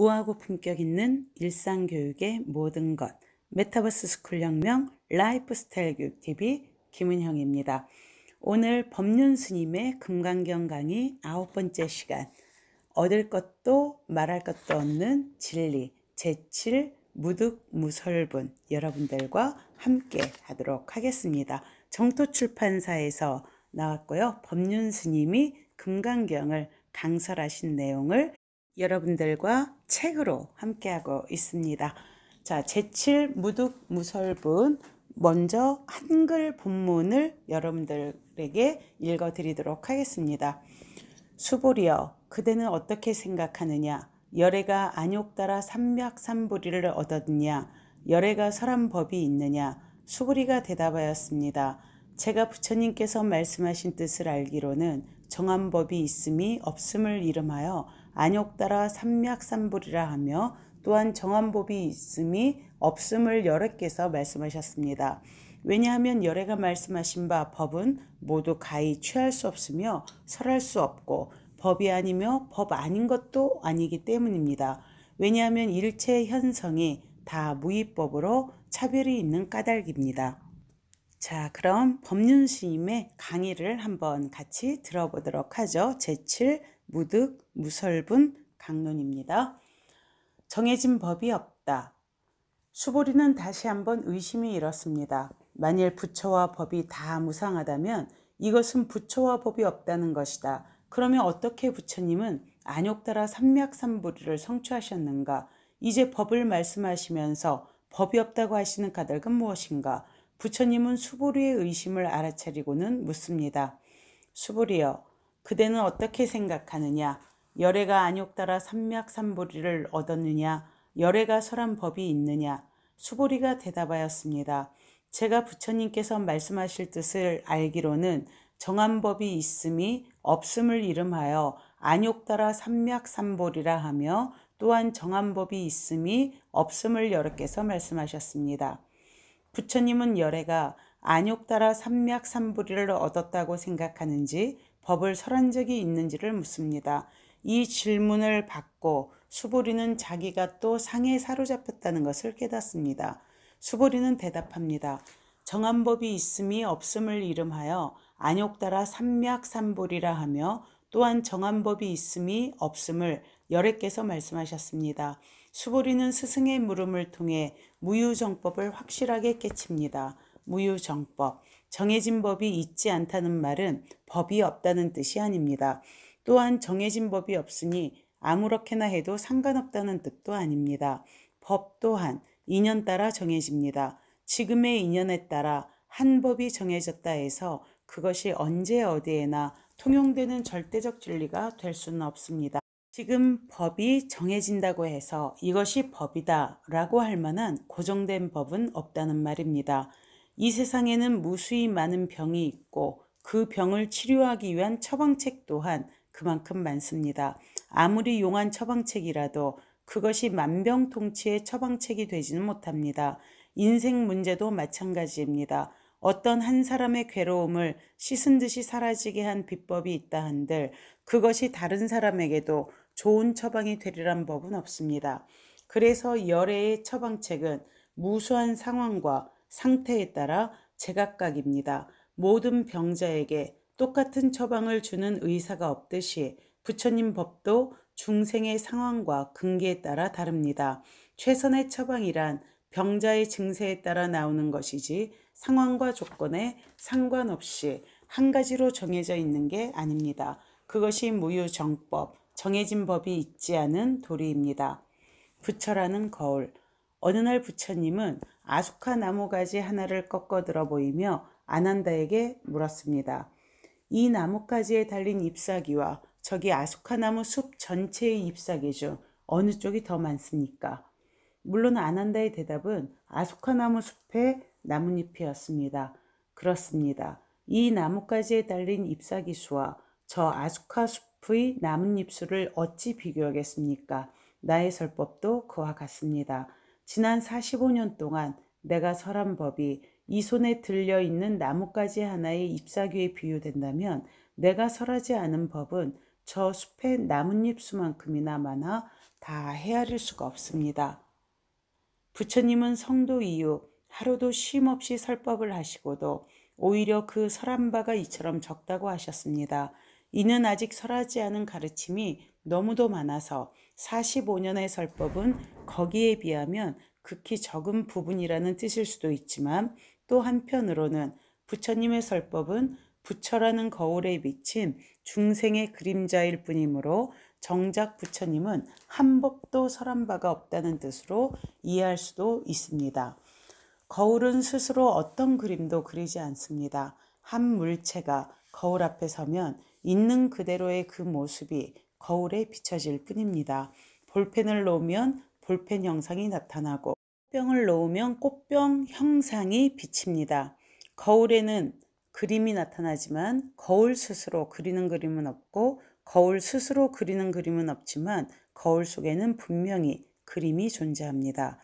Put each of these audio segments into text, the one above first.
우아하고 품격 있는 일상교육의 모든 것, 메타버스 스쿨혁명 라이프스타일 교육TV 김은형입니다. 오늘 법륜 스님의 금강경 강의 9번째 시간, 얻을 것도 말할 것도 없는 진리 제7 무득무설분 여러분들과 함께 하도록 하겠습니다. 정토출판사에서 나왔고요. 법륜 스님이 금강경을 강설하신 내용을 여러분들과 책으로 함께하고 있습니다. 자, 제7 무득무설분, 먼저 한글 본문을 여러분들에게 읽어드리도록 하겠습니다. 수보리여, 그대는 어떻게 생각하느냐? 열애가 안욕 따라 삼맥삼보리를 얻었느냐? 열애가 설한 법이 있느냐? 수보리가 대답하였습니다. 제가 부처님께서 말씀하신 뜻을 알기로는 정한 법이 있음이 없음을 이름하여 안욕 따라 삼맥삼보리라 하며, 또한 정한 법이 있음이 없음을 여러께서 말씀하셨습니다. 왜냐하면 열애가 말씀하신 바 법은 모두 가히 취할 수 없으며 설할 수 없고 법이 아니며 법 아닌 것도 아니기 때문입니다. 왜냐하면 일체 현성이 다 무위법으로 차별이 있는 까닭입니다. 자, 그럼 법륜 스님의 강의를 한번 같이 들어보도록 하죠. 제7 무득무설분 강론입니다. 정해진 법이 없다. 수보리는 다시 한번 의심이 일었습니다. 만일 부처와 법이 다 무상하다면 이것은 부처와 법이 없다는 것이다. 그러면 어떻게 부처님은 안욕 따라 삼맥삼보리를 성취하셨는가? 이제 법을 말씀하시면서 법이 없다고 하시는 까닭은 무엇인가? 부처님은 수보리의 의심을 알아차리고는 묻습니다. 수보리여, 그대는 어떻게 생각하느냐? 열애가 안욕 따라 삼맥삼보리를 얻었느냐? 열애가 설한 법이 있느냐? 수보리가 대답하였습니다. 제가 부처님께서 말씀하실 뜻을 알기로는 정한 법이 있음이 없음을 이름하여 안욕 따라 삼맥삼보리라 하며, 또한 정한 법이 있음이 없음을 여러께서 말씀하셨습니다. 부처님은 열애가 안욕 따라 삼맥삼보리를 얻었다고 생각하는지 법을 설한 적이 있는지를 묻습니다. 이 질문을 받고 수보리는 자기가 또 상에 사로잡혔다는 것을 깨닫습니다. 수보리는 대답합니다. 정한 법이 있음이 없음을 이름하여 안욕 따라 삼맥삼보리라 하며, 또한 정한 법이 있음이 없음을 여래께서 말씀하셨습니다. 수보리는 스승의 물음을 통해 무유정법을 확실하게 깨칩니다. 무유정법, 정해진 법이 있지 않다는 말은 법이 없다는 뜻이 아닙니다. 또한 정해진 법이 없으니 아무렇게나 해도 상관없다는 뜻도 아닙니다. 법 또한 인연 따라 정해집니다. 지금의 인연에 따라 한 법이 정해졌다 해서 그것이 언제 어디에나 통용되는 절대적 진리가 될 수는 없습니다. 지금 법이 정해진다고 해서 이것이 법이다 라고 할 만한 고정된 법은 없다는 말입니다. 이 세상에는 무수히 많은 병이 있고 그 병을 치료하기 위한 처방책 또한 그만큼 많습니다. 아무리 용한 처방책이라도 그것이 만병통치의 처방책이 되지는 못합니다. 인생 문제도 마찬가지입니다. 어떤 한 사람의 괴로움을 씻은 듯이 사라지게 한 비법이 있다 한들 그것이 다른 사람에게도 좋은 처방이 되리란 법은 없습니다. 그래서 열애의 처방책은 무수한 상황과 상태에 따라 제각각입니다. 모든 병자에게 똑같은 처방을 주는 의사가 없듯이 부처님 법도 중생의 상황과 근기에 따라 다릅니다. 최선의 처방이란 병자의 증세에 따라 나오는 것이지 상황과 조건에 상관없이 한 가지로 정해져 있는 게 아닙니다. 그것이 무유정법, 정해진 법이 있지 않은 도리입니다. 부처라는 거울. 어느 날 부처님은 아수카 나무가지 하나를 꺾어 들어 보이며 아난다에게 물었습니다. 이 나뭇가지에 달린 잎사귀와 저기 아수카 나무 숲 전체의 잎사귀 중 어느 쪽이 더 많습니까? 물론 아난다의 대답은 아수카 나무 숲의 나뭇잎이었습니다. 그렇습니다. 이 나뭇가지에 달린 잎사귀 수와 저 아수카 숲의 나뭇잎 수를 어찌 비교하겠습니까? 나의 설법도 그와 같습니다. 지난 45년 동안 내가 설한 법이 이 손에 들려있는 나뭇가지 하나의 잎사귀에 비유된다면 내가 설하지 않은 법은 저 숲의 나뭇잎 수만큼이나 많아 다 헤아릴 수가 없습니다. 부처님은 성도 이후 하루도 쉼 없이 설법을 하시고도 오히려 그 설한 바가 이처럼 적다고 하셨습니다. 이는 아직 설하지 않은 가르침이 너무도 많아서 45년의 설법은 거기에 비하면 극히 적은 부분이라는 뜻일 수도 있지만, 또 한편으로는 부처님의 설법은 부처라는 거울에 비친 중생의 그림자일 뿐이므로 정작 부처님은 한 법도 설한 바가 없다는 뜻으로 이해할 수도 있습니다. 거울은 스스로 어떤 그림도 그리지 않습니다. 한 물체가 거울 앞에 서면 있는 그대로의 그 모습이 거울에 비춰질 뿐입니다. 볼펜을 놓으면 볼펜 형상이 나타나고 꽃병을 놓으면 꽃병 형상이 비칩니다. 거울에는 그림이 나타나지만 거울 스스로 그리는 그림은 없고, 거울 스스로 그리는 그림은 없지만 거울 속에는 분명히 그림이 존재합니다.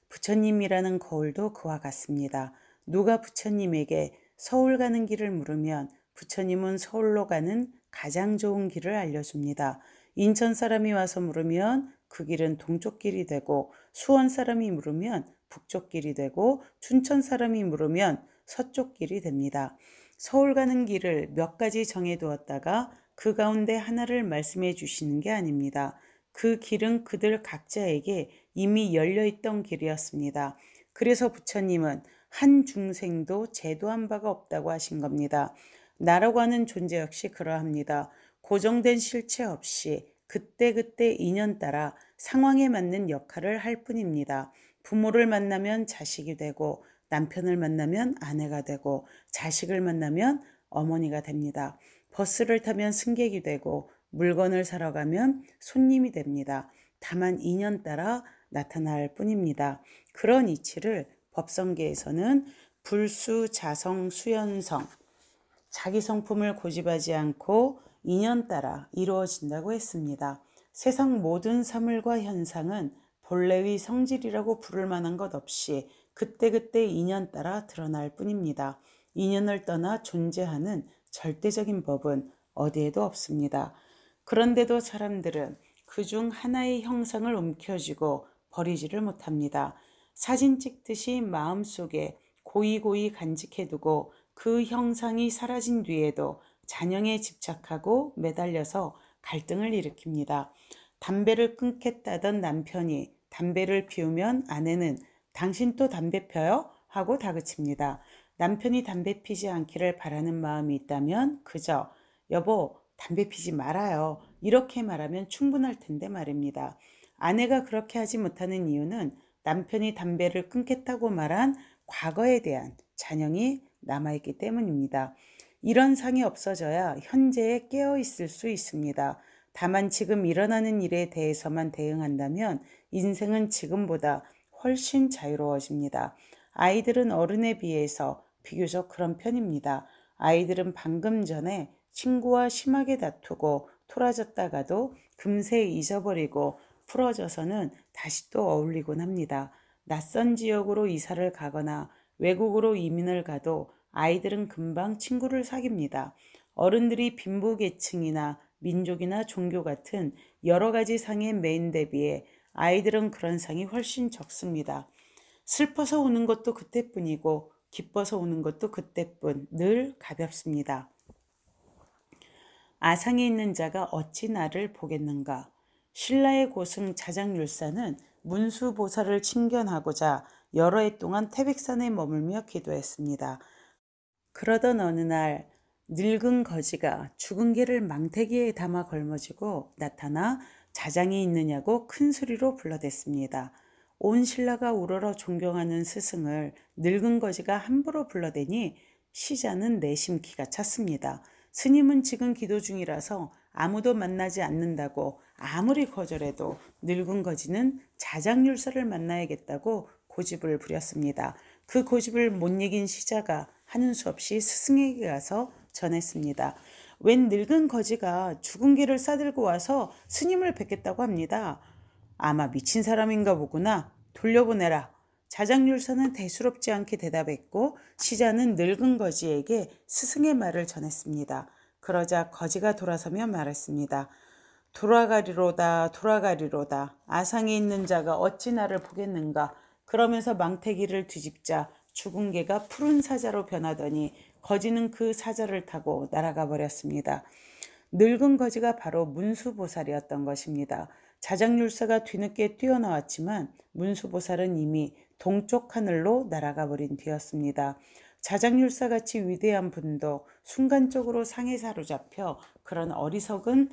부처님이라는 거울도 그와 같습니다. 누가 부처님에게 서울 가는 길을 물으면 부처님은 서울로 가는 가장 좋은 길을 알려줍니다. 인천 사람이 와서 물으면 그 길은 동쪽 길이 되고, 수원 사람이 물으면 북쪽 길이 되고, 춘천 사람이 물으면 서쪽 길이 됩니다. 서울 가는 길을 몇 가지 정해두었다가 그 가운데 하나를 말씀해 주시는 게 아닙니다. 그 길은 그들 각자에게 이미 열려있던 길이었습니다. 그래서 부처님은 한 중생도 제도한 바가 없다고 하신 겁니다. 나라고 하는 존재 역시 그러합니다. 고정된 실체 없이 그때그때 인연 따라 상황에 맞는 역할을 할 뿐입니다. 부모를 만나면 자식이 되고, 남편을 만나면 아내가 되고, 자식을 만나면 어머니가 됩니다. 버스를 타면 승객이 되고, 물건을 사러 가면 손님이 됩니다. 다만 인연 따라 나타날 뿐입니다. 그런 이치를 법성계에서는 불수, 자성, 수연성, 자기 성품을 고집하지 않고 인연 따라 이루어진다고 했습니다. 세상 모든 사물과 현상은 본래의 성질이라고 부를 만한 것 없이 그때그때 인연 따라 드러날 뿐입니다. 인연을 떠나 존재하는 절대적인 법은 어디에도 없습니다. 그런데도 사람들은 그중 하나의 형상을 움켜쥐고 버리지를 못합니다. 사진 찍듯이 마음속에 고이고이 간직해두고 그 형상이 사라진 뒤에도 잔영에 집착하고 매달려서 갈등을 일으킵니다. 담배를 끊겠다던 남편이 담배를 피우면 아내는 당신 또 담배 펴요? 하고 다그칩니다. 남편이 담배 피지 않기를 바라는 마음이 있다면 그저 여보 담배 피지 말아요, 이렇게 말하면 충분할 텐데 말입니다. 아내가 그렇게 하지 못하는 이유는 남편이 담배를 끊겠다고 말한 과거에 대한 잔영이 남아있기 때문입니다. 이런 상이 없어져야 현재에 깨어 있을 수 있습니다. 다만 지금 일어나는 일에 대해서만 대응한다면 인생은 지금보다 훨씬 자유로워집니다. 아이들은 어른에 비해서 비교적 그런 편입니다. 아이들은 방금 전에 친구와 심하게 다투고 토라졌다가도 금세 잊어버리고 풀어져서는 다시 또 어울리곤 합니다. 낯선 지역으로 이사를 가거나 외국으로 이민을 가도 아이들은 금방 친구를 사깁니다. 어른들이 빈부계층이나 민족이나 종교 같은 여러 가지 상에 매인 데 비해 아이들은 그런 상이 훨씬 적습니다. 슬퍼서 우는 것도 그때뿐이고 기뻐서 우는 것도 그때뿐, 늘 가볍습니다. 아상에 있는 자가 어찌 나를 보겠는가. 신라의 고승 자장률사는 문수보살을 친견하고자 여러 해 동안 태백산에 머물며 기도했습니다. 그러던 어느 날 늙은 거지가 죽은 개를 망태기에 담아 걸머지고 나타나 자장이 있느냐고 큰 소리로 불러댔습니다. 온 신라가 우러러 존경하는 스승을 늙은 거지가 함부로 불러대니 시자는 내심기가 찼습니다. 스님은 지금 기도 중이라서 아무도 만나지 않는다고 아무리 거절해도 늙은 거지는 자장률사를 만나야겠다고 고집을 부렸습니다. 그 고집을 못 이긴 시자가 하는 수 없이 스승에게 가서 전했습니다. 웬 늙은 거지가 죽은 개를 싸들고 와서 스님을 뵙겠다고 합니다. 아마 미친 사람인가 보구나. 돌려보내라. 자장률사는 대수롭지 않게 대답했고 시자는 늙은 거지에게 스승의 말을 전했습니다. 그러자 거지가 돌아서며 말했습니다. 돌아가리로다 돌아가리로다 아상에 있는 자가 어찌 나를 보겠는가. 그러면서 망태기를 뒤집자 죽은 개가 푸른 사자로 변하더니 거지는 그 사자를 타고 날아가 버렸습니다. 늙은 거지가 바로 문수보살이었던 것입니다. 자작률사가 뒤늦게 뛰어나왔지만 문수보살은 이미 동쪽 하늘로 날아가 버린 뒤였습니다. 자작률사같이 위대한 분도 순간적으로 상에 사로잡혀 그런 어리석은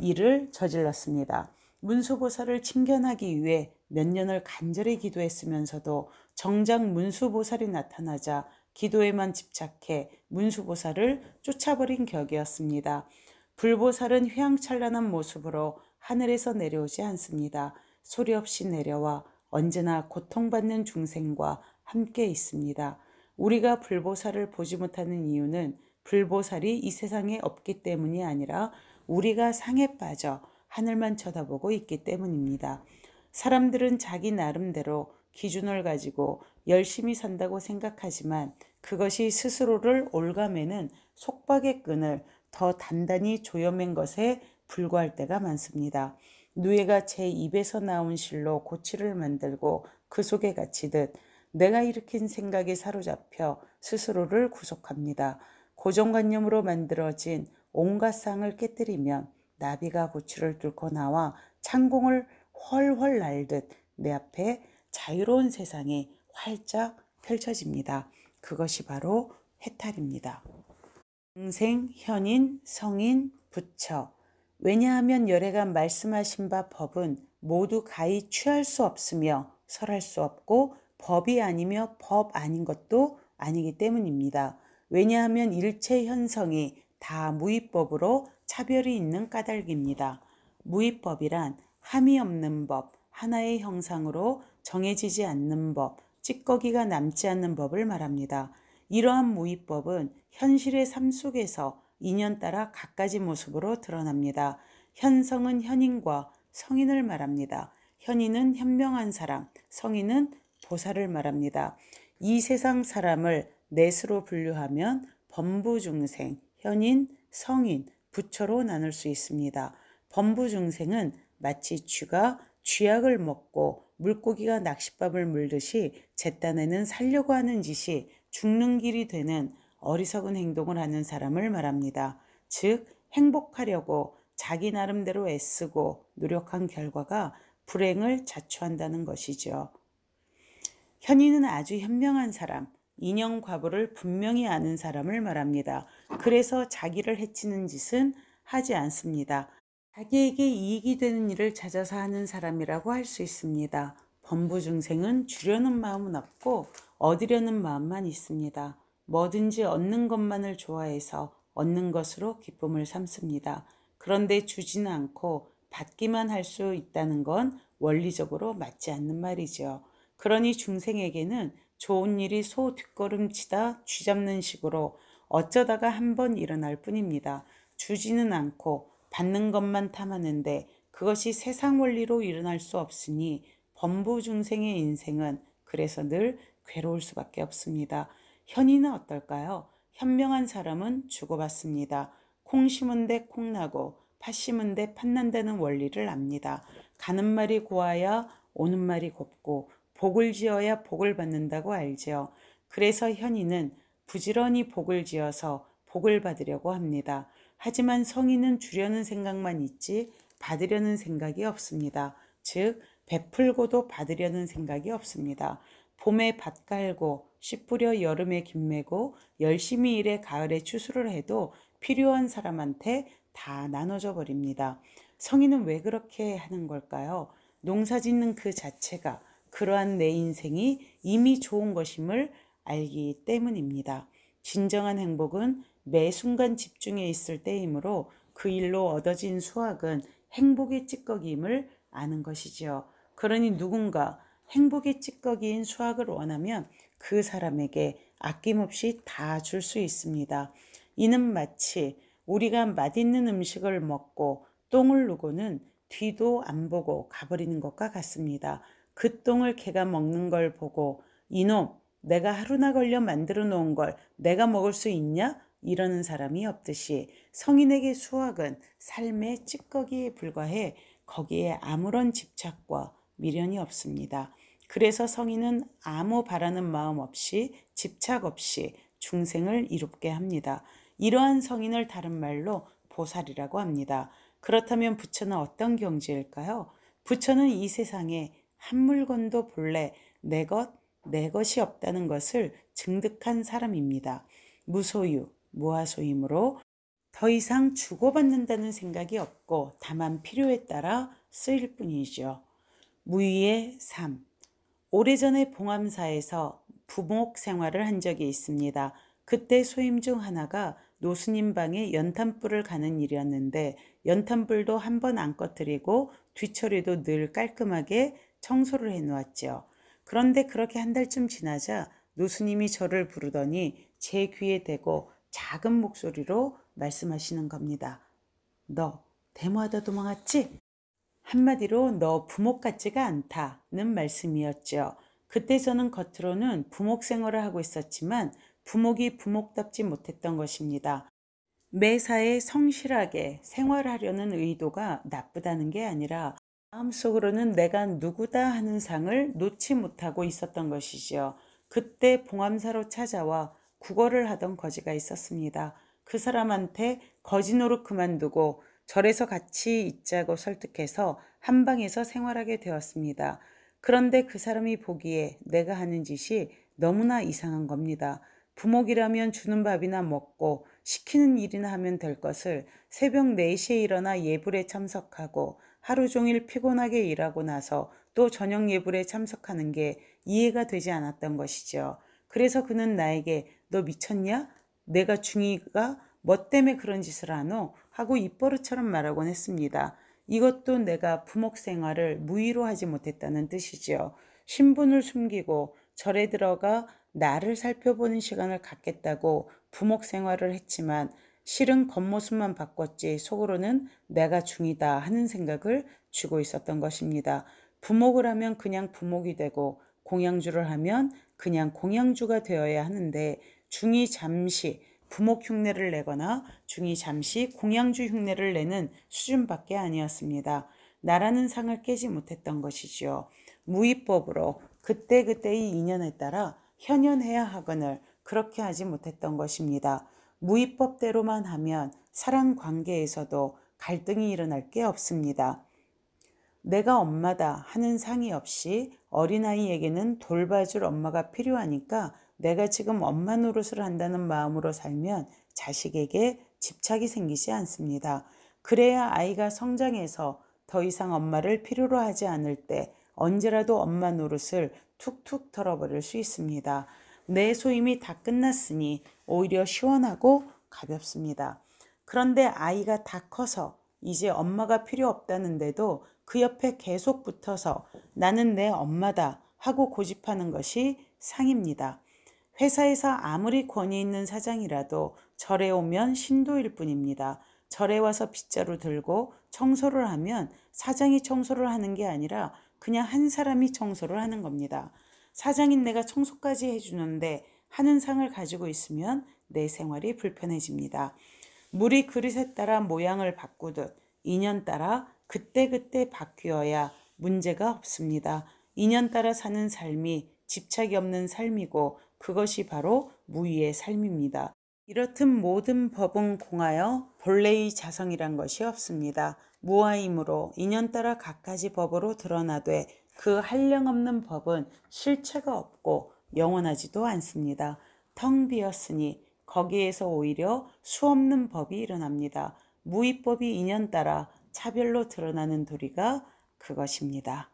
일을 저질렀습니다. 문수보살을 칭견하기 위해 몇 년을 간절히 기도했으면서도 정작 문수보살이 나타나자 기도에만 집착해 문수보살을 쫓아버린 격이었습니다. 불보살은 휘황찬란한 모습으로 하늘에서 내려오지 않습니다. 소리 없이 내려와 언제나 고통받는 중생과 함께 있습니다. 우리가 불보살을 보지 못하는 이유는 불보살이 이 세상에 없기 때문이 아니라 우리가 상에 빠져 하늘만 쳐다보고 있기 때문입니다. 사람들은 자기 나름대로 기준을 가지고 열심히 산다고 생각하지만 그것이 스스로를 올가매는 속박의 끈을 더 단단히 조여맨 것에 불과할 때가 많습니다. 누에가 제 입에서 나온 실로 고치를 만들고 그 속에 갇히듯 내가 일으킨 생각에 사로잡혀 스스로를 구속합니다. 고정관념으로 만들어진 온갖 상을 깨뜨리면 나비가 고치를 뚫고 나와 창공을 훨훨 날듯 내 앞에 자유로운 세상이 활짝 펼쳐집니다. 그것이 바로 해탈입니다. 중생, 현인, 성인, 부처. 왜냐하면 열애가 말씀하신 바 법은 모두 가히 취할 수 없으며 설할 수 없고 법이 아니며 법 아닌 것도 아니기 때문입니다. 왜냐하면 일체 현성이 다 무위법으로 차별이 있는 까닭입니다. 무위법이란 함이 없는 법, 하나의 형상으로 정해지지 않는 법, 찌꺼기가 남지 않는 법을 말합니다. 이러한 무위법은 현실의 삶 속에서 인연 따라 갖가지 모습으로 드러납니다. 현성은 현인과 성인을 말합니다. 현인은 현명한 사람, 성인은 보살을 말합니다. 이 세상 사람을 넷으로 분류하면 범부중생, 현인, 성인, 부처로 나눌 수 있습니다. 범부중생은 마치 쥐가 쥐약을 먹고 물고기가 낚싯밥을 물듯이 제 딴에는 살려고 하는 짓이 죽는 길이 되는 어리석은 행동을 하는 사람을 말합니다. 즉 행복하려고 자기 나름대로 애쓰고 노력한 결과가 불행을 자초한다는 것이죠. 현인은 아주 현명한 사람, 인연과보를 분명히 아는 사람을 말합니다. 그래서 자기를 해치는 짓은 하지 않습니다. 자기에게 이익이 되는 일을 찾아서 하는 사람이라고 할 수 있습니다. 범부중생은 주려는 마음은 없고 얻으려는 마음만 있습니다. 뭐든지 얻는 것만을 좋아해서 얻는 것으로 기쁨을 삼습니다. 그런데 주지는 않고 받기만 할 수 있다는 건 원리적으로 맞지 않는 말이죠. 그러니 중생에게는 좋은 일이 소 뒷걸음치다 쥐잡는 식으로 어쩌다가 한 번 일어날 뿐입니다. 주지는 않고 받는 것만 탐하는데 그것이 세상 원리로 일어날 수 없으니 범부중생의 인생은 그래서 늘 괴로울 수밖에 없습니다. 현인은 어떨까요? 현명한 사람은 주고받습니다. 콩 심은 데 콩 나고 팥 심은 데 팥 난다는 원리를 압니다. 가는 말이 고와야 오는 말이 곱고 복을 지어야 복을 받는다고 알지요. 그래서 현인은 부지런히 복을 지어서 복을 받으려고 합니다. 하지만 성인은 주려는 생각만 있지 받으려는 생각이 없습니다. 즉 베풀고도 받으려는 생각이 없습니다. 봄에 밭 갈고 씨 뿌려 여름에 김 메고 열심히 일해 가을에 추수를 해도 필요한 사람한테 다 나눠져 버립니다. 성인은 왜 그렇게 하는 걸까요? 농사 짓는 그 자체가 그러한 내 인생이 이미 좋은 것임을 알기 때문입니다. 진정한 행복은 매 순간 집중해 있을 때이므로 그 일로 얻어진 수확은 행복의 찌꺼기임을 아는 것이지요. 그러니 누군가 행복의 찌꺼기인 수확을 원하면 그 사람에게 아낌없이 다 줄 수 있습니다. 이는 마치 우리가 맛있는 음식을 먹고 똥을 누고는 뒤도 안 보고 가버리는 것과 같습니다. 그 똥을 개가 먹는 걸 보고 이놈 내가 하루나 걸려 만들어 놓은 걸 내가 먹을 수 있냐? 이러는 사람이 없듯이 성인에게 수학은 삶의 찌꺼기에 불과해 거기에 아무런 집착과 미련이 없습니다. 그래서 성인은 아무 바라는 마음 없이 집착 없이 중생을 이롭게 합니다. 이러한 성인을 다른 말로 보살이라고 합니다. 그렇다면 부처는 어떤 경지일까요? 부처는 이 세상에 한 물건도 본래 내 것, 내 것이 없다는 것을 증득한 사람입니다. 무소유, 무아소이므로 더 이상 주고받는다는 생각이 없고 다만 필요에 따라 쓰일 뿐이죠. 무위의 삶. 오래전에 봉암사에서 부목 생활을 한 적이 있습니다. 그때 소임 중 하나가 노스님 방에 연탄불을 가는 일이었는데 연탄불도 한 번 안 꺼뜨리고 뒤처리도 늘 깔끔하게 청소를 해놓았죠. 그런데 그렇게 한 달쯤 지나자 노스님이 저를 부르더니 제 귀에 대고 작은 목소리로 말씀하시는 겁니다. 너 데모하다 도망왔지? 한마디로 너 부목 같지가 않다는 말씀이었죠. 그때 저는 겉으로는 부목 생활을 하고 있었지만 부목이 부목답지 못했던 것입니다. 매사에 성실하게 생활하려는 의도가 나쁘다는 게 아니라 마음속으로는 내가 누구다 하는 상을 놓지 못하고 있었던 것이지요. 그때 봉암사로 찾아와 구걸을 하던 거지가 있었습니다. 그 사람한테 거지 노릇 그만두고 절에서 같이 있자고 설득해서 한 방에서 생활하게 되었습니다. 그런데 그 사람이 보기에 내가 하는 짓이 너무나 이상한 겁니다. 부목이라면 주는 밥이나 먹고 시키는 일이나 하면 될 것을 새벽 4시에 일어나 예불에 참석하고 하루 종일 피곤하게 일하고 나서 또 저녁 예불에 참석하는 게 이해가 되지 않았던 것이죠. 그래서 그는 나에게 너 미쳤냐? 내가 중이가 뭐 때문에 그런 짓을 하노? 하고 입버릇처럼 말하곤 했습니다. 이것도 내가 부목 생활을 무의로 하지 못했다는 뜻이지요. 신분을 숨기고 절에 들어가 나를 살펴보는 시간을 갖겠다고 부목 생활을 했지만 실은 겉모습만 바꿨지 속으로는 내가 중이다 하는 생각을 쥐고 있었던 것입니다. 부목을 하면 그냥 부목이 되고 공양주를 하면 그냥 공양주가 되어야 하는데 중이 잠시 부목 흉내를 내거나 중이 잠시 공양주 흉내를 내는 수준밖에 아니었습니다. 나라는 상을 깨지 못했던 것이지요. 무위법으로 그때그때의 인연에 따라 현현해야 하거늘 그렇게 하지 못했던 것입니다. 무위법대로만 하면 사랑 관계에서도 갈등이 일어날 게 없습니다. 내가 엄마다 하는 상의 없이 어린아이에게는 돌봐줄 엄마가 필요하니까 내가 지금 엄마 노릇을 한다는 마음으로 살면 자식에게 집착이 생기지 않습니다. 그래야 아이가 성장해서 더 이상 엄마를 필요로 하지 않을 때 언제라도 엄마 노릇을 툭툭 털어버릴 수 있습니다. 내 소임이 다 끝났으니 오히려 시원하고 가볍습니다. 그런데 아이가 다 커서 이제 엄마가 필요 없다는데도 그 옆에 계속 붙어서 나는 내 엄마다 하고 고집하는 것이 상입니다. 회사에서 아무리 권위 있는 사장이라도 절에 오면 신도일 뿐입니다. 절에 와서 빗자루 들고 청소를 하면 사장이 청소를 하는 게 아니라 그냥 한 사람이 청소를 하는 겁니다. 사장인 내가 청소까지 해주는데 하는 상을 가지고 있으면 내 생활이 불편해집니다. 물이 그릇에 따라 모양을 바꾸듯 인연 따라 그때그때 바뀌어야 문제가 없습니다. 인연 따라 사는 삶이 집착이 없는 삶이고 그것이 바로 무위의 삶입니다. 이렇듯 모든 법은 공하여 본래의 자성이란 것이 없습니다. 무아이므로 인연 따라 갖가지 법으로 드러나되 그 한량없는 법은 실체가 없고 영원하지도 않습니다. 텅 비었으니 거기에서 오히려 수없는 법이 일어납니다. 무위법이 인연 따라 차별로 드러나는 도리가 그것입니다.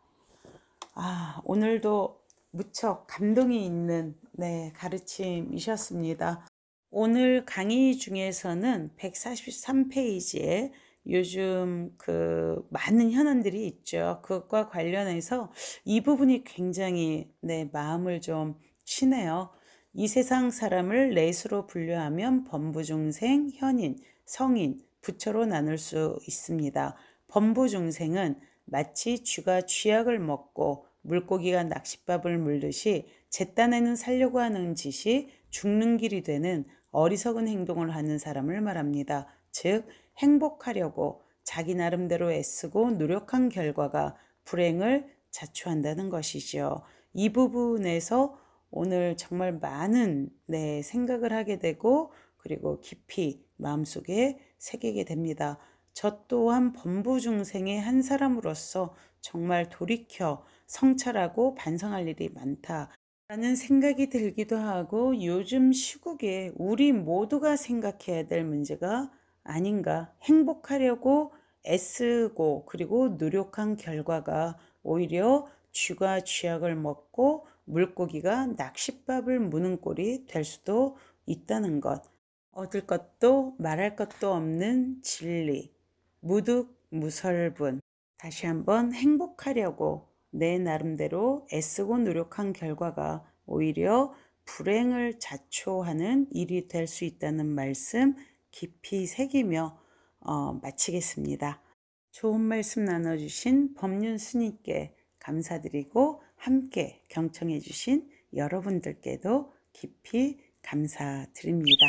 오늘도 무척 감동이 있는 가르침이셨습니다. 오늘 강의 중에서는 143페이지에 요즘 그 많은 현안들이 있죠. 그것과 관련해서 이 부분이 굉장히 내 마음을 좀 치네요. 이 세상 사람을 넷으로 분류하면 범부중생, 현인, 성인, 부처로 나눌 수 있습니다. 범부중생은 마치 쥐가 쥐약을 먹고 물고기가 낚싯밥을 물듯이 제 딴에는 살려고 하는 짓이 죽는 길이 되는 어리석은 행동을 하는 사람을 말합니다. 즉, 행복하려고 자기 나름대로 애쓰고 노력한 결과가 불행을 자초한다는 것이죠. 이 부분에서 오늘 정말 많은 생각을 하게 되고 그리고 깊이 마음속에 새기게 됩니다. 저 또한 범부중생의 한 사람으로서 정말 돌이켜 성찰하고 반성할 일이 많다라는 생각이 들기도 하고, 요즘 시국에 우리 모두가 생각해야 될 문제가 아닌가. 행복하려고 애쓰고 그리고 노력한 결과가 오히려 쥐가 쥐약을 먹고 물고기가 낚싯밥을 무는 꼴이 될 수도 있다는 것. 얻을 것도 말할 것도 없는 진리, 무득무설분. 다시 한번, 행복하려고 내 나름대로 애쓰고 노력한 결과가 오히려 불행을 자초하는 일이 될 수 있다는 말씀 깊이 새기며 마치겠습니다. 좋은 말씀 나눠주신 법륜 스님께 감사드리고 함께 경청해 주신 여러분들께도 깊이 감사드립니다.